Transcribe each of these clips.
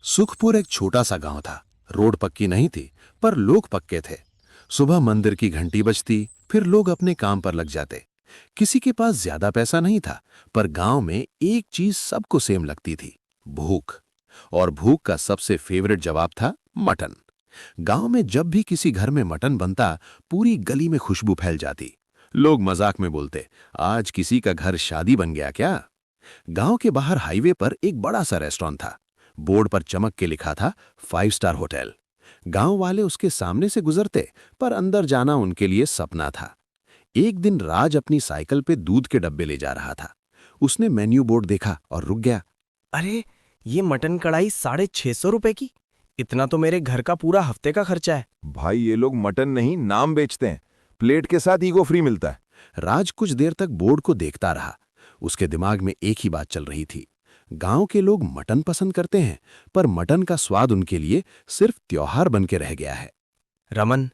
सुखपुर एक छोटा सा गांव था। रोड पक्की नहीं थी, पर लोग पक्के थे। सुबह मंदिर की घंटी बजती, फिर लोग अपने काम पर लग जाते। किसी के पास ज्यादा पैसा नहीं था, पर गांव में एक चीज सबको सेम लगती थी, भूख। और भूख का सबसे फेवरेट जवाब था मटन। गांव में जब भी किसी घर में मटन बनता, पूरी गली में खुशबू फैल जाती। लोग मजाक में बोलते, आज किसी का घर शादी बन गया क्या। गांव के बाहर हाईवे पर एक बड़ा सा रेस्टोरेंट था। बोर्ड पर चमक के लिखा था 5 स्टार होटल। गांव वाले उसके सामने से गुजरते, पर अंदर जाना उनके लिए सपना था। एक दिन राज अपनी साइकिल पे दूध के डब्बे ले जा रहा था। उसने मेन्यू बोर्ड देखा और रुक गया। अरे, ये मटन कढ़ाई 650 रुपए की। इतना तो मेरे घर का पूरा हफ्ते का खर्चा है। भाई ये लोग मटन नहीं नाम बेचते हैं। प्लेट के साथ ईगो फ्री मिलता है। राज कुछ देर तक बोर्ड को देखता रहा। उसके दिमाग में एक ही बात चल रही थी, गांव के लोग मटन पसंद करते हैं, पर मटन का स्वाद उनके लिए सिर्फ त्योहार बन के रह गया है। रमन,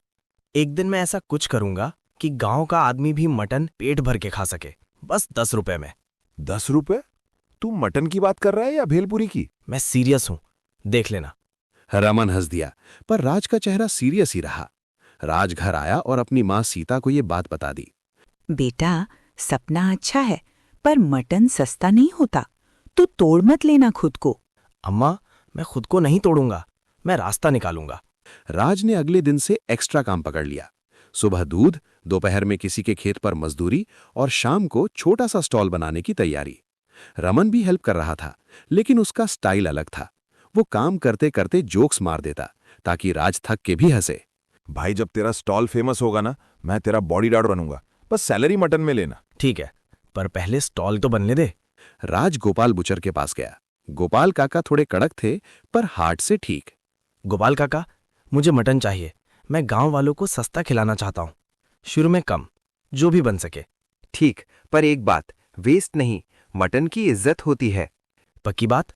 एक दिन मैं ऐसा कुछ करूंगा कि गांव का आदमी भी मटन पेट भर के खा सके, बस 10 रुपए में। 10 रुपए? तू मटन की बात कर रहा है या भेलपुरी की? मैं सीरियस हूं, देख लेना। रमन हंस दिया, पर राज का चेहरा सीरियस ही रहा। राज घर आया और अपनी मां सीता को ये बात बता दी। बेटा, सपना अच्छा है, पर मटन सस्ता नहीं होता। तू तोड़ मत लेना खुद को। अम्मा, मैं खुद को नहीं तोड़ूंगा, मैं रास्ता निकालूंगा। राज ने अगले दिन से एक्स्ट्रा काम पकड़ लिया। सुबह दूध, दोपहर में किसी के खेत पर मजदूरी और शाम को छोटा सा स्टॉल बनाने की तैयारी। रमन भी हेल्प कर रहा था, लेकिन उसका स्टाइल अलग था। वो काम करते करते जोक्स मार देता, ताकि राज थक के भी हंसे। भाई जब तेरा स्टॉल फेमस होगा ना, मैं तेरा बॉडीगार्ड बनूंगा। बस सैलरी मटन में लेना। ठीक है, पर पहले स्टॉल तो बनने दे। राज गोपाल बुचर के पास गया। गोपाल काका थोड़े कड़क थे, पर हार्ट से ठीक। गोपाल काका, मुझे मटन चाहिए। मैं गांव वालों को सस्ता खिलाना चाहता हूं, शुरू में कम, जो भी बन सके। ठीक, पर एक बात, वेस्ट नहीं, मटन की इज्जत होती है। पक्की बात?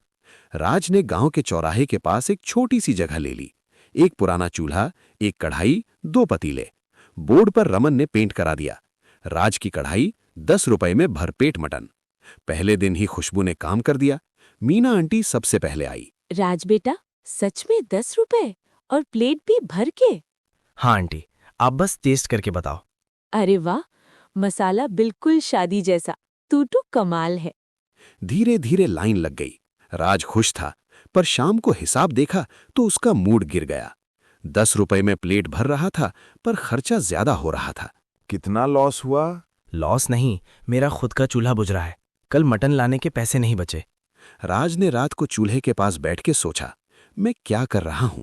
राज ने गांव के चौराहे के पास एक छोटी सी जगह ले ली। एक पुराना चूल्हा, एक कढ़ाई, 2 पतीले। बोर्ड पर रमन ने पेंट करा दिया, राज की कढ़ाई, 10 रुपए में भरपेट मटन। पहले दिन ही खुशबू ने काम कर दिया। मीना आंटी सबसे पहले आई। राज बेटा, सच में 10 रुपए और प्लेट भी भर के? हाँ आंटी, आप बस टेस्ट करके बताओ। अरे वाह, मसाला बिल्कुल शादी जैसा। तू तो कमाल है। धीरे धीरे लाइन लग गई। राज खुश था, पर शाम को हिसाब देखा तो उसका मूड गिर गया। 10 रुपए में प्लेट भर रहा था, पर खर्चा ज्यादा हो रहा था। कितना लॉस हुआ? लॉस नहीं, मेरा खुद का चूल्हा बुझ रहा है। कल मटन लाने के पैसे नहीं बचे। राज ने रात को चूल्हे के पास बैठ के सोचा, मैं क्या कर रहा हूं।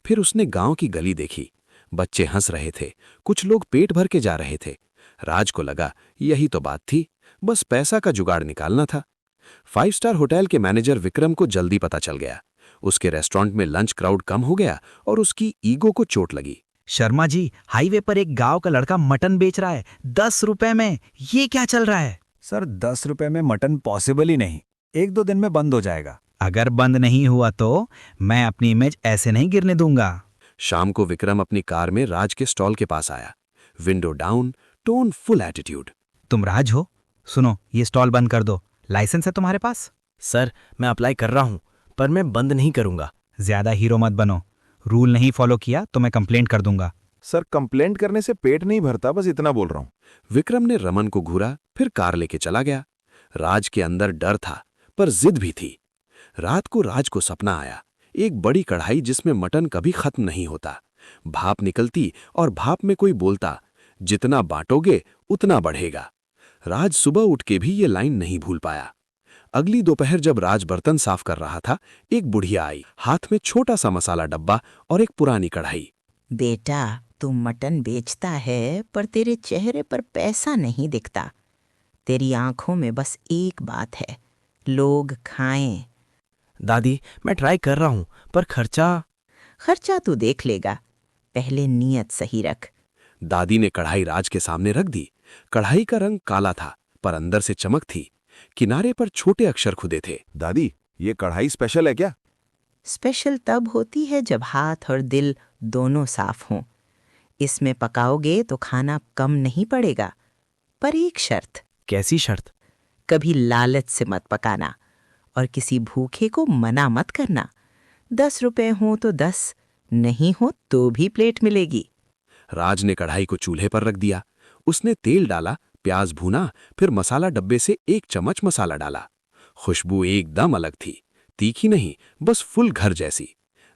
फिर उसने गांव की गली देखी। बच्चे हंस रहे थे, कुछ लोग पेट भर के जा रहे थे। राज को लगा यही तो बात थी, बस पैसा का जुगाड़ निकालना था। 5 स्टार होटल के मैनेजर विक्रम को जल्दी पता चल गया। उसके रेस्टोरेंट में लंच क्राउड कम हो गया और उसकी ईगो को चोट लगी। शर्मा जी, हाईवे पर एक गांव का लड़का मटन बेच रहा है 10 रुपए में। ये क्या चल रहा है? सर, 10 रुपए में मटन पॉसिबल ही नहीं। 1-2 दिन में बंद हो जाएगा। अगर बंद नहीं हुआ तो मैं अपनी इमेज ऐसे नहीं गिरने दूंगा। शाम को विक्रम अपनी कार में राज के स्टॉल के पास आया। Window down, tone full attitude. तुम राज हो? सुनो, ये स्टॉल बंद कर दो। लाइसेंस है तुम्हारे पास? सर, मैं अप्लाई कर रहा हूं, पर मैं बंद नहीं करूंगा। ज्यादा हीरो मत बनो। रूल नहीं फॉलो किया तो मैं कंप्लेंट कर दूंगा। सर, कंप्लेंट करने से पेट नहीं भरता, बस इतना बोल रहा हूं। विक्रम ने रमन को घूरा, फिर कार लेके चला गया। राज के अंदर डर था, पर जिद भी थी। रात को राज को सपना आया, एक बड़ी कढ़ाई जिसमें मटन कभी खत्म नहीं होता। भाप निकलती और भाप में कोई बोलता, जितना बांटोगे उतना बढ़ेगा। राज सुबह उठ के भी ये लाइन नहीं भूल पाया। अगली दोपहर जब राज बर्तन साफ कर रहा था, एक बुढ़िया आई, हाथ में छोटा सा मसाला डब्बा और एक पुरानी कढ़ाई। बेटा, तू मटन बेचता है, पर तेरे चेहरे पर पैसा नहीं दिखता। तेरी आंखों में बस एक बात है, लोग खाएं। दादी, मैं ट्राई कर रहा हूं, पर खर्चा तू देख लेगा, पहले नियत सही रख। दादी ने कढ़ाई राज के सामने रख दी। कढ़ाई का रंग काला था, पर अंदर से चमक थी। किनारे पर छोटे अक्षर खुदे थे। दादी, ये कढ़ाई स्पेशल है क्या? स्पेशल तब होती है जब हाथ और दिल दोनों साफ हों। इसमें पकाओगे तो खाना कम नहीं पड़ेगा, पर एक शर्त। कैसी शर्त? कभी लालच से मत पकाना और किसी भूखे को मना मत करना। 10 रुपए हो तो 10, नहीं हो तो भी प्लेट मिलेगी। राज ने कढ़ाई को चूल्हे पर रख दिया। उसने तेल डाला, प्याज भूना, फिर मसाला डब्बे से 1 चम्मच मसाला डाला। खुशबू एकदम अलग थी, तीखी नहीं, बस फुल घर जैसी।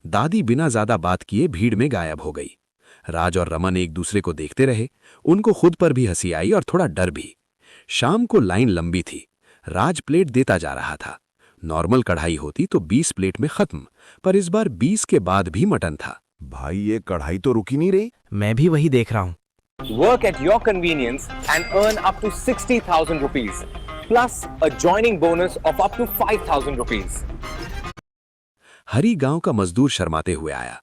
दादी बिना ज्यादा बात किए भीड़ में गायब हो गई। राज और रमन एक दूसरे को देखते रहे। उनको खुद पर भी हंसी आई और थोड़ा डर भी। शाम को लाइन लंबी थी। राज प्लेट देता जा रहा था। नॉर्मल कढ़ाई होती तो 20 प्लेट में खत्म, पर इस बार 20 के बाद भी मटन था। भाई ये कढ़ाई तो रुकी नहीं रही। मैं भी वही देख रहा हूँ। Work at your convenience and earn up to 60,000 rupees, plus a joining bonus of up to 5,000 rupees. हरी गांव का मजदूर शर्माते हुए आया।